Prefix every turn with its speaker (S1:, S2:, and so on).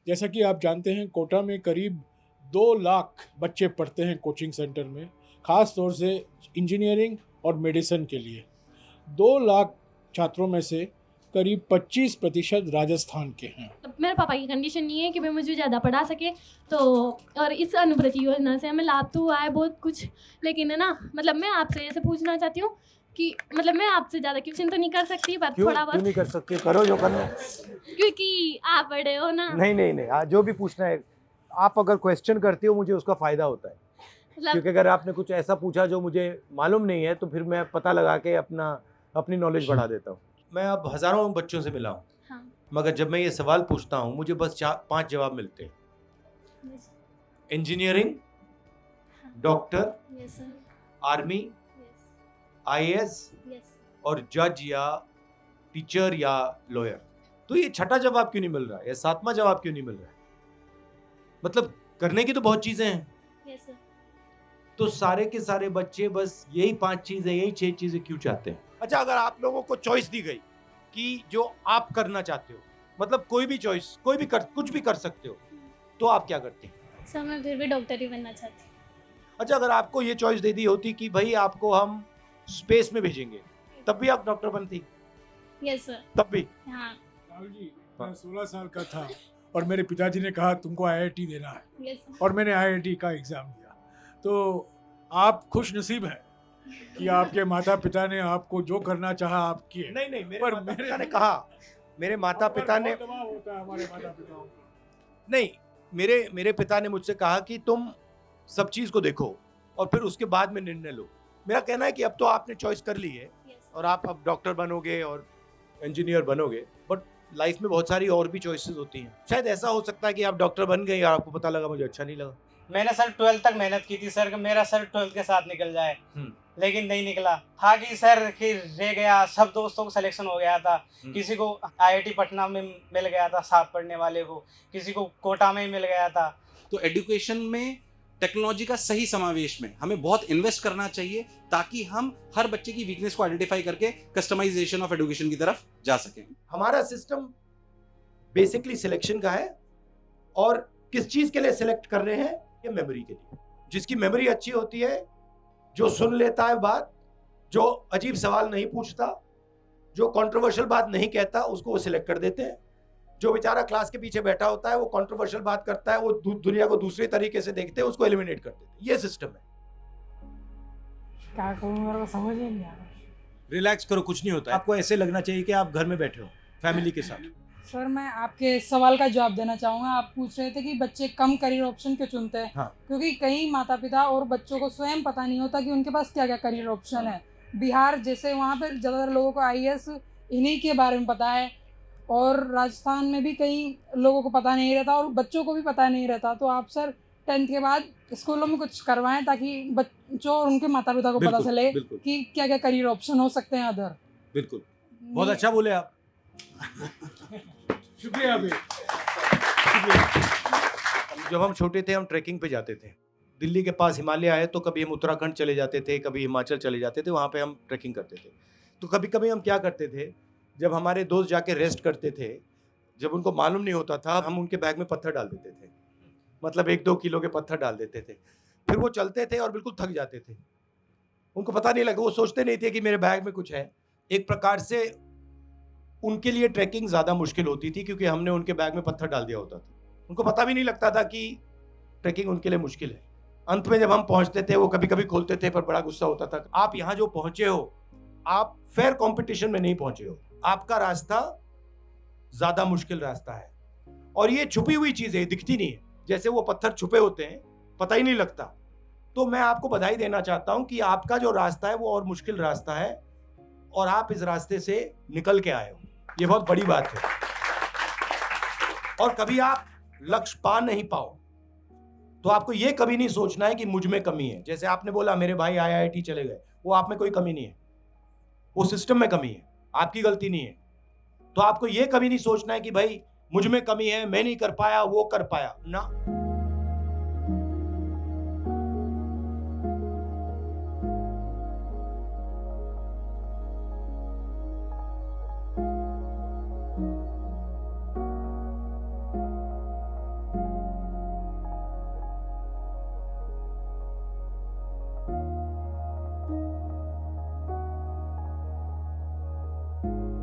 S1: जैसा कि आप जानते हैं, कोटा में करीब 2 लाख बच्चे पढ़ते हैं कोचिंग सेंटर में, ख़ास तौर से इंजीनियरिंग और मेडिसिन के लिए। 2 लाख छात्रों में से करीब 25% राजस्थान के हैं।
S2: अब मेरे पापा की कंडीशन नहीं है कि भाई मुझे ज़्यादा पढ़ा सके, तो और इस अनुप्रति योजना से हमें लाभ तो हुआ है बहुत कुछ, लेकिन है ना, मतलब मैं आपसे ऐसे पूछना चाहती हूँ कि मतलब मैं आपसे ज़्यादा क्वेश्चन तो नहीं कर सकती, पर
S3: क्यों
S2: थोड़ा
S3: क्यों
S2: बहुत,
S3: नहीं कर सकते? करो जो करना है।
S2: क्योंकि आप बड़े हो ना।
S3: नहीं नहीं नहीं, जो भी पूछना है, आप अगर क्वेश्चन करती हो मुझे उसका फायदा होता है,
S2: मतलब
S3: क्योंकि अगर आपने कुछ ऐसा पूछा जो मुझे मालूम नहीं है तो फिर मैं पता लगा के अपनी नॉलेज बढ़ा देता हूँ। मैं अब हजारों बच्चों से मिला हूँ,
S2: हाँ,
S3: मगर जब मैं ये सवाल पूछता हूँ मुझे बस 4-5 जवाब मिलते हैं।
S2: Yes,
S3: engineering, doctor,
S2: yes sir,
S3: army,
S2: yes,
S3: IAS
S2: yes.
S3: और जज या टीचर या लॉयर। तो ये छठा जवाब क्यों नहीं मिल रहा है या सातवां जवाब क्यों नहीं मिल रहा है? मतलब करने की तो बहुत चीजें हैं।
S2: Yes sir.
S3: तो सारे के सारे बच्चे बस यही 5 चीजें, यही 6 चीजें क्यों चाहते हैं? अच्छा, अगर आप लोगों को चॉइस दी गई कि जो आप करना चाहते हो, मतलब कोई भी चॉइस, कुछ भी कर सकते हो, तो आप क्या करते हैं?
S2: सर मैं फिर भी डॉक्टर ही बनना चाहती हूँ।
S3: अच्छा, अगर आपको ये चॉइस दे दी होती कि भाई आपको हम स्पेस में भेजेंगे, तब भी आप डॉक्टर बनती?
S2: Yes sir.
S3: तब भी?
S2: हाँ।
S1: राहुल जी, मैं 16 साल का था और मेरे पिताजी ने कहा तुमको आईआईटी देना है,
S2: यस सर।
S1: और मैंने आईआईटी का एग्ज़ाम दिया। तो आप खुश नसीब हैं कि आपके माता पिता ने आपको जो करना चाहा आप किए।
S3: नहीं नहीं, मेरे
S1: पर
S3: माता पिता ने कहा, मेरे माता
S1: हम पर
S3: पिता ने
S1: बहुत दबाव होता है हमारे माता पिताओं का।
S3: नहीं, मेरे मेरे पिता ने मुझसे कहा कि तुम सब चीज को देखो और फिर उसके बाद में निर्णय लो। मेरा कहना है कि अब तो आपने चॉइस कर ली है
S2: यस।
S3: और आप अब डॉक्टर बनोगे और इंजीनियर बनोगे, बट लाइफ में बहुत सारी और भी चॉइसेस होती हैं। शायद ऐसा हो सकता है कि आप डॉक्टर बन गए और आपको पता लगा मुझे अच्छा नहीं लगा।
S4: मैंने सर 12th तक मेहनत की थी सर कि मेरा सर 12th के साथ निकल जाए, लेकिन नहीं निकला। था कि सर कि रह गया, सब दोस्तों को सिलेक्शन हो गया था, किसी को आईआईटी पटना में मिल गया था साथ पढ़ने वाले को, किसी को कोटा में ही मिल गया था।
S5: तो एजुकेशन में टेक्नोलॉजी का सही समावेश में हमें बहुत इन्वेस्ट करना चाहिए ताकि हम हर बच्चे की वीकनेस को आइडेंटिफाई करके कस्टमाइजेशन ऑफ एजुकेशन की तरफ जा सकें।
S3: हमारा सिस्टम बेसिकली सिलेक्शन का है, और किस चीज के लिए सिलेक्ट कर रहे हैं? ये मेमोरी के लिए। जिसकी मेमोरी अच्छी होती है, जो सुन लेता है बात, जो अजीब सवाल नहीं पूछता, जो कंट्रोवर्शियल बात नहीं कहता, उसको वो सिलेक्ट कर देते हैं। जो बेचारा क्लास के पीछे बैठा होता है, वो कंट्रोवर्शियल बात करता है, वो दुनिया को दूसरे तरीके से देखते हैं, उसको एलिमिनेट कर देते हैं। ये सिस्टम है।
S6: क्या कहूँ, मेरे को समझ ही नहीं आ रहा।
S3: रिलैक्स करो, कुछ नहीं होता है। आपको ऐसे लगना चाहिए कि आप घर में बैठे हो फैमिली के साथ।
S6: सर मैं आपके सवाल का जवाब देना चाहूँगा। आप पूछ रहे थे कि बच्चे कम करियर ऑप्शन क्यों चुनते हैं।
S3: हाँ।
S6: क्योंकि कई माता पिता और बच्चों को स्वयं पता नहीं होता कि उनके पास क्या क्या करियर ऑप्शन है। बिहार जैसे वहाँ पर ज़्यादातर लोगों को आईएएस इन्हीं के बारे में पता है, और राजस्थान में भी कई लोगों को पता नहीं रहता और बच्चों को भी पता नहीं रहता। तो आप सर 10th के बाद स्कूलों में कुछ करवाएं ताकि बच्चों और उनके माता पिता को पता चले कि क्या क्या करियर ऑप्शन हो सकते हैं अदर।
S3: बिल्कुल, बहुत अच्छा बोले आप।
S1: शुक्रिया भाई।
S3: जब हम छोटे थे, हम ट्रैकिंग पे जाते थे। दिल्ली के पास हिमालय है, तो कभी हम उत्तराखंड चले जाते थे, कभी हिमाचल चले जाते थे, वहाँ पे हम ट्रैकिंग करते थे। तो कभी कभी हम क्या करते थे, जब हमारे दोस्त जाके रेस्ट करते थे, जब उनको मालूम नहीं होता था, हम उनके बैग में पत्थर डाल देते थे। मतलब 1-2 किलो के पत्थर डाल देते थे। फिर वो चलते थे और बिल्कुल थक जाते थे। उनको पता नहीं लगा, वो सोचते नहीं थे कि मेरे बैग में कुछ है। एक प्रकार से उनके लिए ट्रैकिंग ज़्यादा मुश्किल होती थी, क्योंकि हमने उनके बैग में पत्थर डाल दिया होता था। उनको पता भी नहीं लगता था कि ट्रैकिंग उनके लिए मुश्किल है। अंत में जब हम पहुंचते थे, वो कभी कभी खोलते थे, पर बड़ा गुस्सा होता था। आप यहाँ जो पहुंचे हो, आप फेयर कंपटीशन में नहीं पहुंचे हो। आपका रास्ता ज्यादा मुश्किल रास्ता है, और ये छुपी हुई चीज है, दिखती नहीं है। जैसे वो पत्थर छुपे होते हैं, पता ही नहीं लगता। तो मैं आपको बधाई देना चाहता हूं कि आपका जो रास्ता है वो और मुश्किल रास्ता है, और आप इस रास्ते से निकल के आए हो। ये बहुत बड़ी बात है। और कभी आप लक्ष्य पा नहीं पाओ तो आपको ये कभी नहीं सोचना है कि मुझ में कमी है। जैसे आपने बोला मेरे भाई आईआईटी चले गए, वो आप में कोई कमी नहीं है, वो सिस्टम में कमी है, आपकी गलती नहीं है। तो आपको ये कभी नहीं सोचना है कि भाई मुझ में कमी है, मैं नहीं कर पाया, वो कर पाया ना। है।